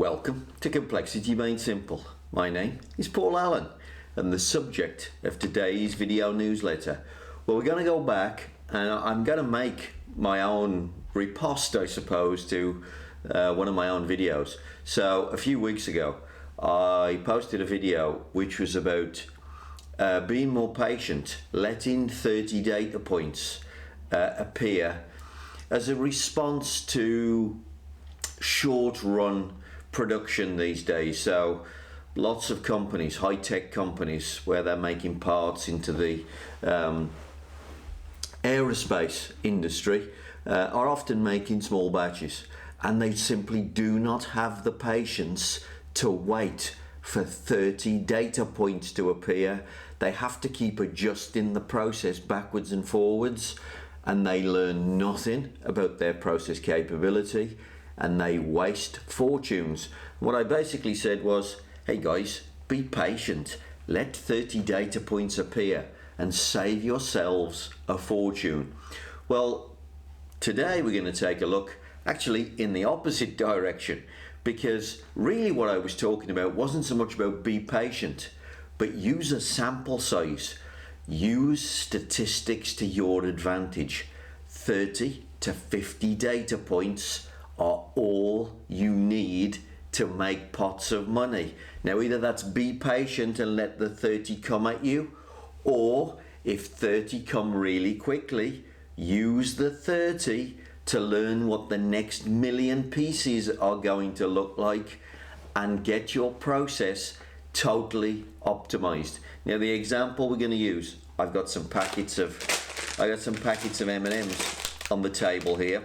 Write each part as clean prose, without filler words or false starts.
Welcome to Complexity Made Simple. My name is Paul Allen, and the subject of today's video newsletter, well, we're going to go back and I'm going to make my own riposte, I suppose, to one of my own videos. So a few weeks ago I posted a video which was about being more patient, letting 30 data points appear as a response to short run production these days. So lots of companies, high-tech companies, where they're making parts into the aerospace industry, are often making small batches, and they simply do not have the patience to wait for 30 data points to appear. They have to keep adjusting the process backwards and forwards, and they learn nothing about their process capability, and they waste fortunes. What I basically said was, hey guys, be patient, let 30 data points appear and save yourselves a fortune. Well, today we're going to take a look actually in the opposite direction, because really what I was talking about wasn't so much about be patient, but use a sample size. Use statistics to your advantage. 30 to 50 data points are all you need to make pots of money. Now, either that's be patient and let the 30 come at you, or if 30 come really quickly, use the 30 to learn what the next million pieces are going to look like and get your process totally optimized. Now, the example we're going to use, I've got some packets of M&Ms on the table here.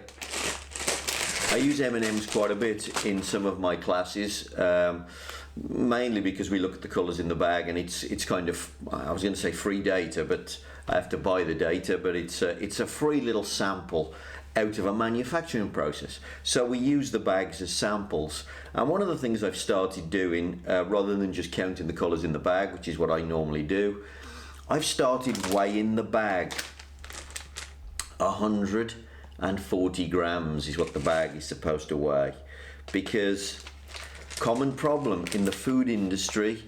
I use M&Ms quite a bit in some of my classes, mainly because we look at the colours in the bag, and it's kind of, I was going to say free data, but I have to buy the data, but it's a free little sample out of a manufacturing process. So we use the bags as samples, and one of the things I've started doing, rather than just counting the colours in the bag, which is what I normally do, I've started weighing the bag. 140 grams is what the bag is supposed to weigh, because common problem in the food industry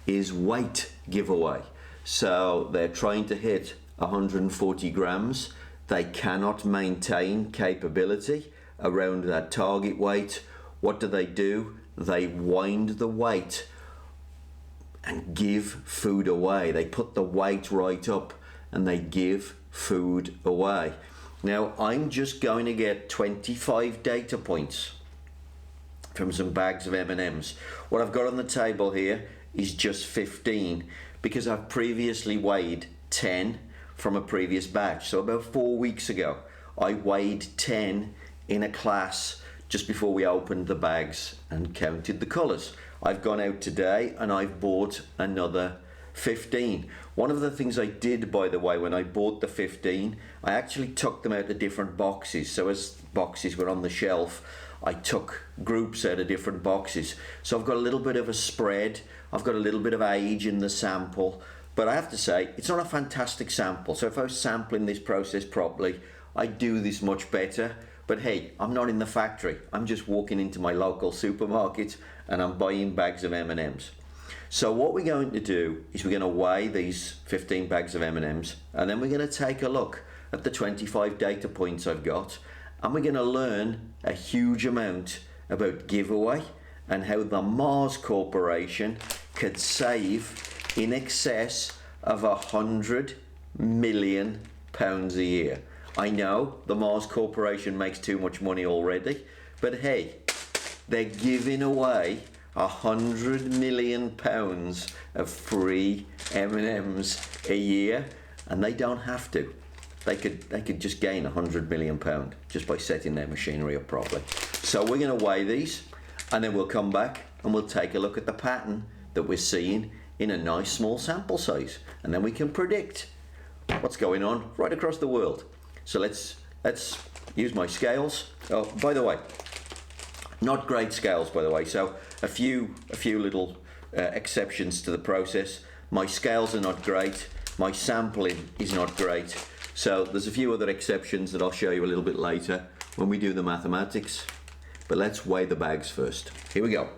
is weight giveaway. So they're trying to hit 140 grams. They cannot maintain capability around that target weight. What do? They wind the weight and give food away. They put the weight right up and they give food away. Now, I'm just going to get 25 data points from some bags of M&Ms. What I've got on the table here is just 15, because I've previously weighed 10 from a previous batch. So about 4 weeks ago, I weighed 10 in a class just before we opened the bags and counted the colours. I've gone out today and I've bought another 15. One of the things I did, by the way, when I bought the 15, I actually took them out of different boxes. So as boxes were on the shelf, I took groups out of different boxes. So I've got a little bit of a spread, I've got a little bit of age in the sample, but I have to say, it's not a fantastic sample. So if I was sampling this process properly, I'd do this much better. But hey, I'm not in the factory. I'm just walking into my local supermarket and I'm buying bags of M&Ms. So what we're going to do is we're going to weigh these 15 bags of M&Ms, and then we're going to take a look at the 25 data points I've got, and we're going to learn a huge amount about giveaway and how the Mars Corporation could save in excess of £100 million a year. I know the Mars Corporation makes too much money already, but hey, they're giving away £100 million of free M&Ms a year, and they don't have to. They could just gain £100 million just by setting their machinery up properly. So we're going to weigh these, and then we'll come back and we'll take a look at the pattern that we're seeing in a nice small sample size, and then we can predict what's going on right across the world. So let's use my scales. Oh, by the way, not great scales, by the way. So a few little exceptions to the process. My scales are not great. My sampling is not great. So there's a few other exceptions that I'll show you a little bit later when we do the mathematics. But let's weigh the bags first. Here we go.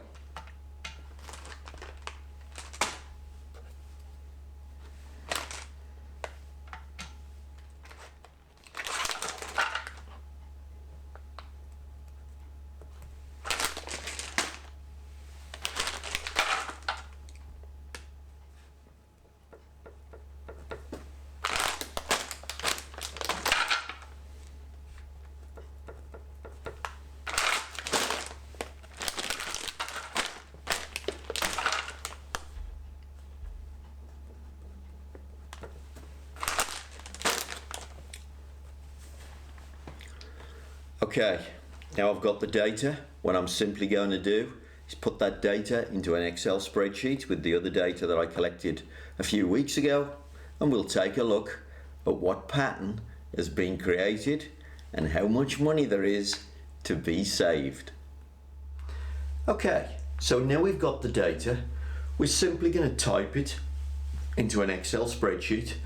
Okay, now I've got the data. What I'm simply going to do is put that data into an Excel spreadsheet with the other data that I collected a few weeks ago, and we'll take a look at what pattern has been created and how much money there is to be saved. Okay, so now we've got the data, we're simply going to type it into an Excel spreadsheet,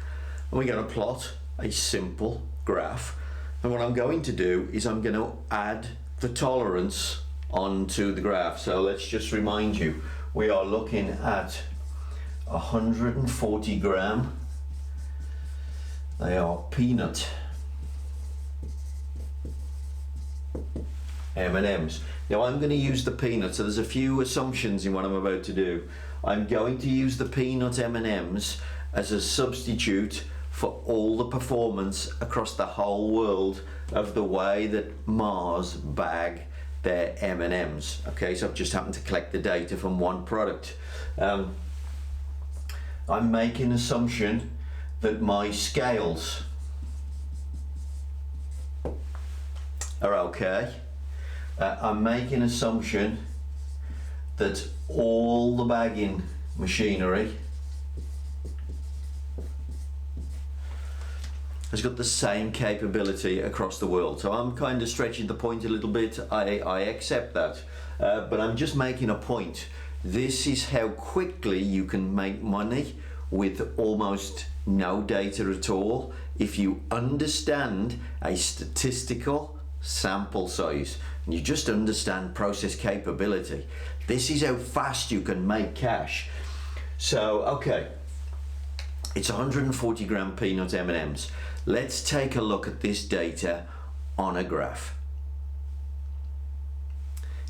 and we're going to plot a simple graph. And what I'm going to do is I'm going to add the tolerance onto the graph. So let's just remind you, we are looking at 140 gram. They are peanut M&Ms. Now I'm going to use the peanut, so there's a few assumptions in what I'm about to do. I'm going to use the peanut M&Ms as a substitute for all the performance across the whole world of the way that Mars bag their M&Ms. Okay, so I've just happened to collect the data from one product. I'm making an assumption that my scales are okay. I'm making an assumption that all the bagging machinery has got the same capability across the world. So I'm kind of stretching the point a little bit. I accept that, but I'm just making a point. This is how quickly you can make money with almost no data at all if you understand a statistical sample size and you just understand process capability. This is how fast you can make cash. So okay, it's 140 gram peanut M&Ms. Let's take a look at this data on a graph.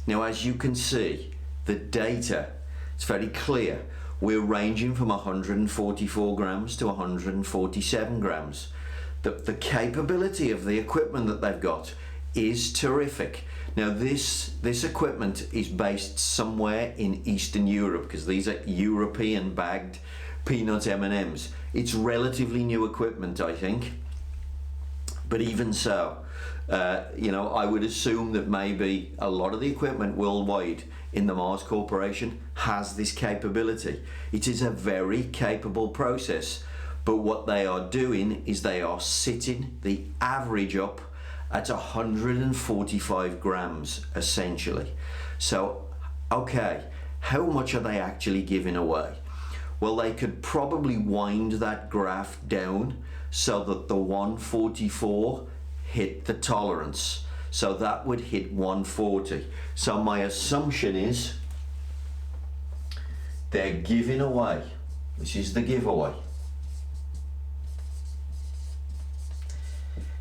Now, as you can see, the data, it's very clear. We're ranging from 144 grams to 147 grams. The capability of the equipment that they've got is terrific. Now, this equipment is based somewhere in Eastern Europe because these are European bagged peanut M&Ms. It's relatively new equipment, I think, but even so, you know, I would assume that maybe a lot of the equipment worldwide in the Mars Corporation has this capability. It is a very capable process, but what they are doing is they are sitting the average up at 145 grams essentially. So, okay, how much are they actually giving away? Well, they could probably wind that graph down so that the 144 hit the tolerance. So that would hit 140. So my assumption is they're giving away, this is the giveaway,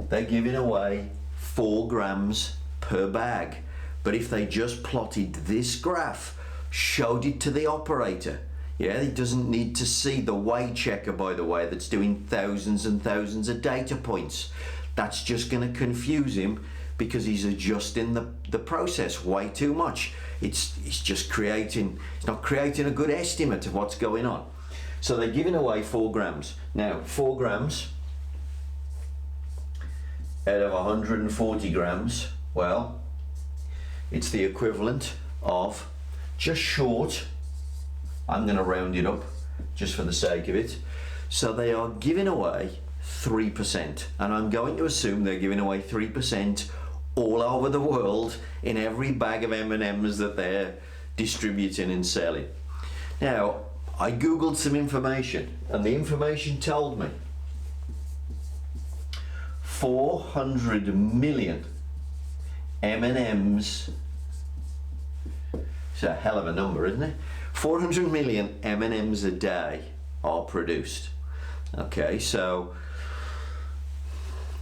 they're giving away 4 grams per bag. But if they just plotted this graph, showed it to the operator, yeah, he doesn't need to see the weigh checker, by the way, that's doing thousands and thousands of data points. That's just going to confuse him because he's adjusting the process way too much. It's not creating a good estimate of what's going on. So they're giving away 4 grams. Now, 4 grams out of 140 grams, well, it's the equivalent of just short, I'm going to round it up just for the sake of it. So they are giving away 3%, and I'm going to assume they're giving away 3% all over the world in every bag of M&Ms that they're distributing and selling. Now, I googled some information, and the information told me 400 million M&Ms It's a hell of a number, isn't it? 400 million M&Ms a day are produced. Okay, so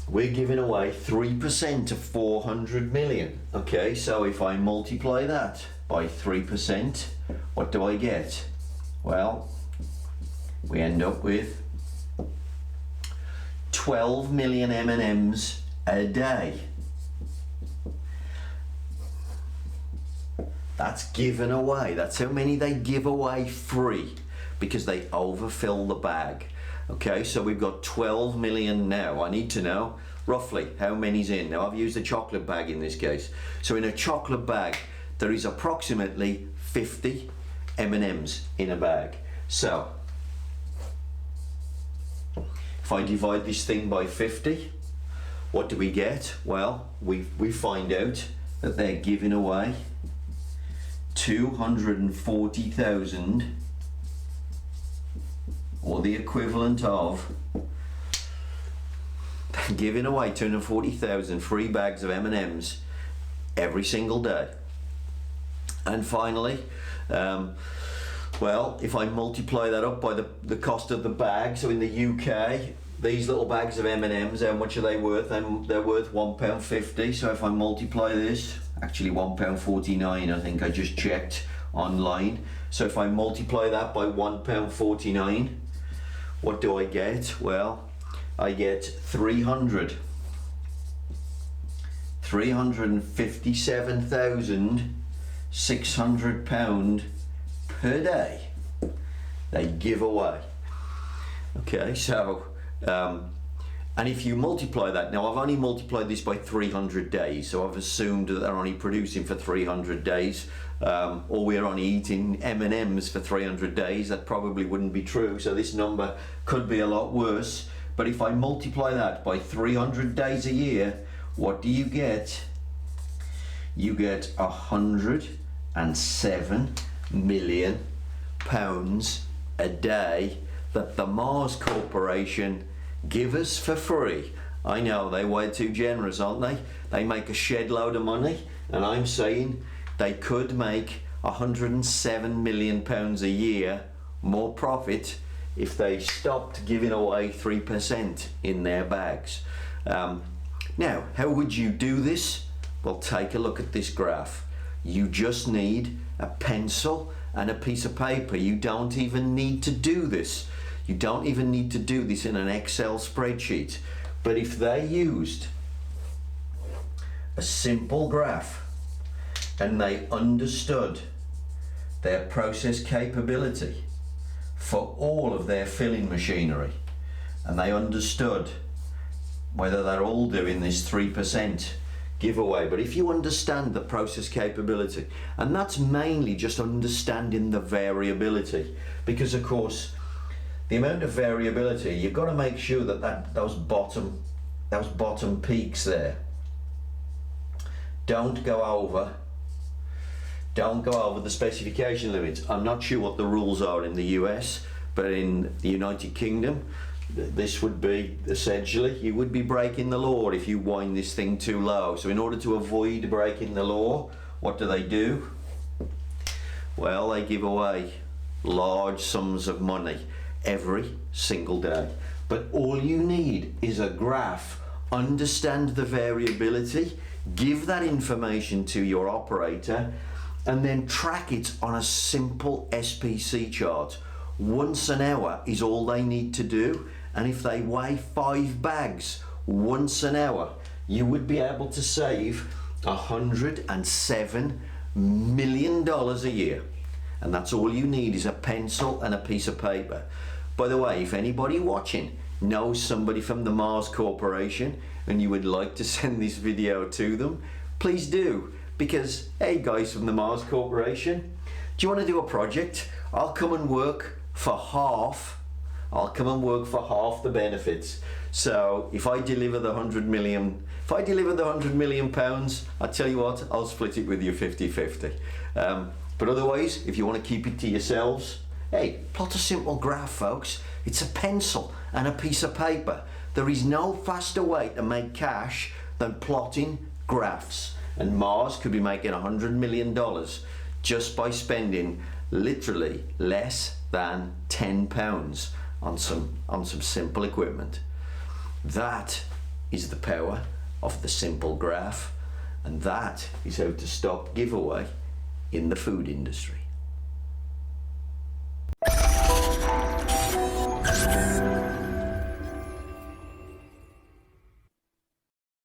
we're giving away 3% of 400 million. Okay, so if I multiply that by 3%, what do I get? Well, we end up with 12 million M&Ms a day. That's given away. That's how many they give away free, because they overfill the bag. Okay, so we've got 12 million now. I need to know roughly how many's in. Now I've used a chocolate bag in this case. So in a chocolate bag, there is approximately 50 M&Ms in a bag. So if I divide this thing by 50, what do we get? Well, we find out that they're giving away 240,000, or the equivalent of giving away 240,000 free bags of M&Ms every single day. And finally, well, if I multiply that up by the cost of the bag, so in the UK, these little bags of M&Ms, how much are they worth? They're worth £1.50. So if I multiply this, actually £1.49, I think I just checked online. So if I multiply that by £1.49, what do I get? Well, I get 357,600 pound per day they give away. Okay, so and if you multiply that, now I've only multiplied this by 300 days, so I've assumed that they're only producing for 300 days, or we're only eating M&Ms for 300 days. That probably wouldn't be true, so this number could be a lot worse. But if I multiply that by 300 days a year, what do you get? You get 107 million pounds a day that the Mars Corporation give us for free. I know, they're way too generous, aren't they? They make a shed load of money, and I'm saying they could make 107 million pounds a year more profit if they stopped giving away 3% in their bags. Now, how would you do this? Well, take a look at this graph. You just need a pencil and a piece of paper. You don't even need to do this. You don't even need to do this in an Excel spreadsheet. But if they used a simple graph and they understood their process capability for all of their filling machinery, and they understood whether they're all doing this 3% giveaway, but if you understand the process capability, and that's mainly just understanding the variability, because of course the amount of variability, you've got to make sure that those bottom peaks there don't go over the specification limits. I'm not sure what the rules are in the US, but in the United Kingdom, this would be essentially, you would be breaking the law if you wind this thing too low. So in order to avoid breaking the law, what do? Well, they give away large sums of money every single day. But all you need is a graph, understand the variability, give that information to your operator, and then track it on a simple SPC chart. Once an hour is all they need to do, and if they weigh 5 bags once an hour, you would be able to save $107 million a year. And that's all you need is a pencil and a piece of paper. By the way, if anybody watching knows somebody from the Mars Corporation and you would like to send this video to them, please do. Because, hey guys from the Mars Corporation, do you want to do a project? I'll come and work for half the benefits. So if I deliver the 100 million pounds, I tell you what, I'll split it with you 50-50. But otherwise, if you want to keep it to yourselves, hey, plot a simple graph, folks. It's a pencil and a piece of paper. There is no faster way to make cash than plotting graphs. And Mars could be making $100 million just by spending literally less than £10 on some simple equipment. That is the power of the simple graph, and that is how to stop giveaway in the food industry.